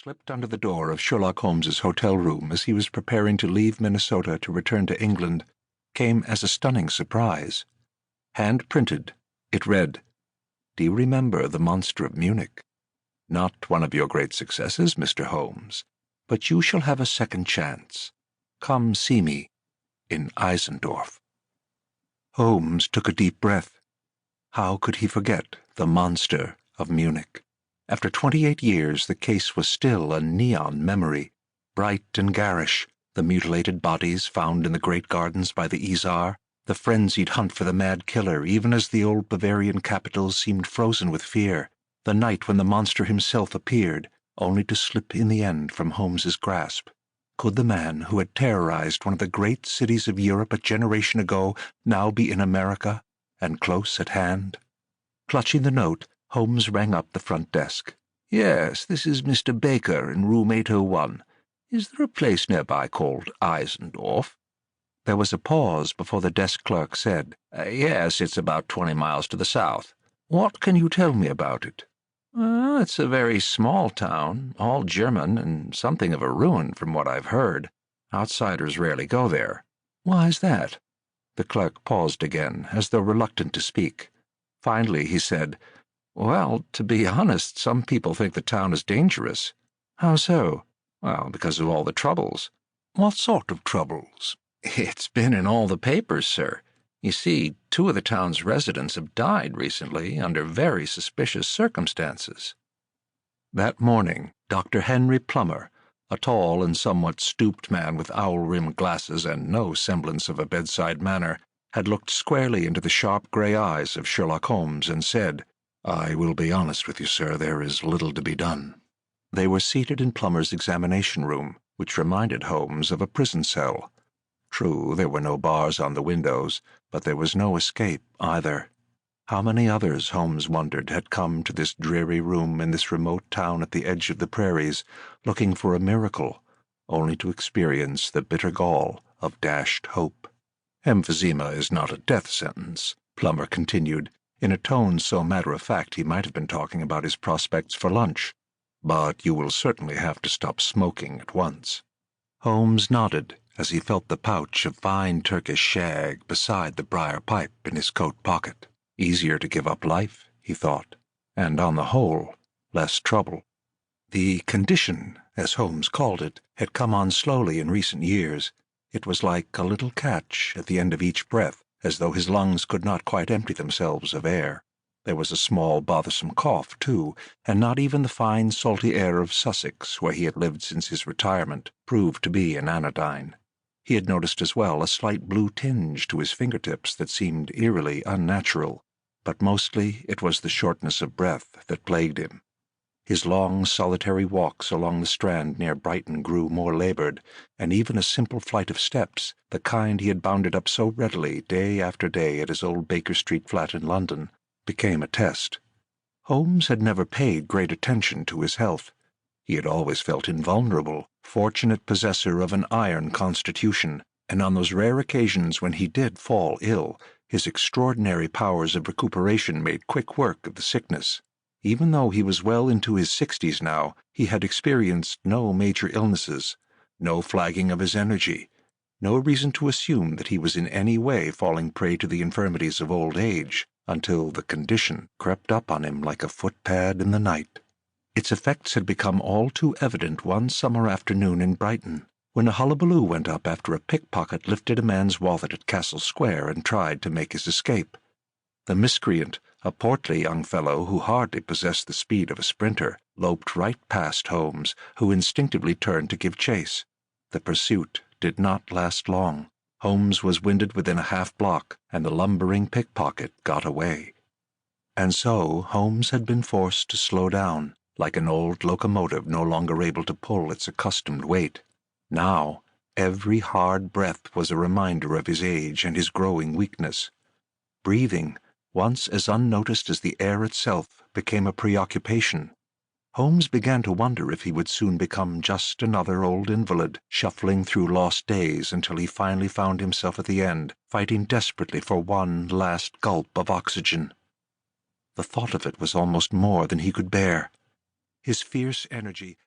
slipped under the door of Sherlock Holmes's hotel room as he was preparing to leave Minnesota to return to England came as a stunning surprise. Hand-printed, it read, "Do you remember the Monster of Munich? Not one of your great successes, Mr. Holmes, but you shall have a second chance. Come see me in Eisendorf." Holmes took a deep breath. How could he forget the Monster of Munich? After 28 years, the case was still a neon memory, bright and garish, the mutilated bodies found in the great gardens by the Isar, the frenzied hunt for the mad killer, even as the old Bavarian capitals seemed frozen with fear, the night when the monster himself appeared, only to slip in the end from Holmes's grasp. Could the man who had terrorized one of the great cities of Europe a generation ago now be in America, and close at hand? Clutching the note, Holmes rang up the front desk. "Yes, this is Mr. Baker in room 801. Is there a place nearby called Eisendorf?" There was a pause before the desk clerk said, "Yes, it's about 20 miles to the south. What can you tell me about it?" "It's a very small town, all German, and something of a ruin from what I've heard. Outsiders rarely go there." "Why's that?" The clerk paused again, as though reluctant to speak. Finally he said, "Well, to be honest, some people think the town is dangerous." "How so?" "Well, because of all the troubles." "What sort of troubles?" "It's been in all the papers, sir. You see, 2 of the town's residents have died recently under very suspicious circumstances." That morning, Dr. Henry Plummer, a tall and somewhat stooped man with owl-rimmed glasses and no semblance of a bedside manner, had looked squarely into the sharp gray eyes of Sherlock Holmes and said, "I will be honest with you, sir, there is little to be done." They were seated in Plummer's examination room, which reminded Holmes of a prison cell. True, there were no bars on the windows, but there was no escape either. How many others, Holmes wondered, had come to this dreary room in this remote town at the edge of the prairies, looking for a miracle, only to experience the bitter gall of dashed hope. "Emphysema is not a death sentence," Plummer continued, in a tone so matter-of-fact he might have been talking about his prospects for lunch. "But you will certainly have to stop smoking at once." Holmes nodded as he felt the pouch of fine Turkish shag beside the briar pipe in his coat pocket. Easier to give up life, he thought, and on the whole, less trouble. The condition, as Holmes called it, had come on slowly in recent years. It was like a little catch at the end of each breath, as though his lungs could not quite empty themselves of air. There was a small, bothersome cough, too, and not even the fine, salty air of Sussex, where he had lived since his retirement, proved to be an anodyne. He had noticed as well a slight blue tinge to his fingertips that seemed eerily unnatural, but mostly it was the shortness of breath that plagued him. His long, solitary walks along the Strand near Brighton grew more labored, and even a simple flight of steps, the kind he had bounded up so readily day after day at his old Baker Street flat in London, became a test. Holmes had never paid great attention to his health. He had always felt invulnerable, fortunate possessor of an iron constitution, and on those rare occasions when he did fall ill, his extraordinary powers of recuperation made quick work of the sickness. Even though he was well into his 60s now, he had experienced no major illnesses, no flagging of his energy, no reason to assume that he was in any way falling prey to the infirmities of old age, until the condition crept up on him like a footpad in the night. Its effects had become all too evident one summer afternoon in Brighton, when a hullabaloo went up after a pickpocket lifted a man's wallet at Castle Square and tried to make his escape. The miscreant, a portly young fellow who hardly possessed the speed of a sprinter, loped right past Holmes, who instinctively turned to give chase. The pursuit did not last long. Holmes was winded within a half-block, and the lumbering pickpocket got away. And so Holmes had been forced to slow down, like an old locomotive no longer able to pull its accustomed weight. Now, every hard breath was a reminder of his age and his growing weakness. Breathing, once as unnoticed as the air itself, became a preoccupation. Holmes began to wonder if he would soon become just another old invalid, shuffling through lost days until he finally found himself at the end, fighting desperately for one last gulp of oxygen. The thought of it was almost more than he could bear. His fierce energy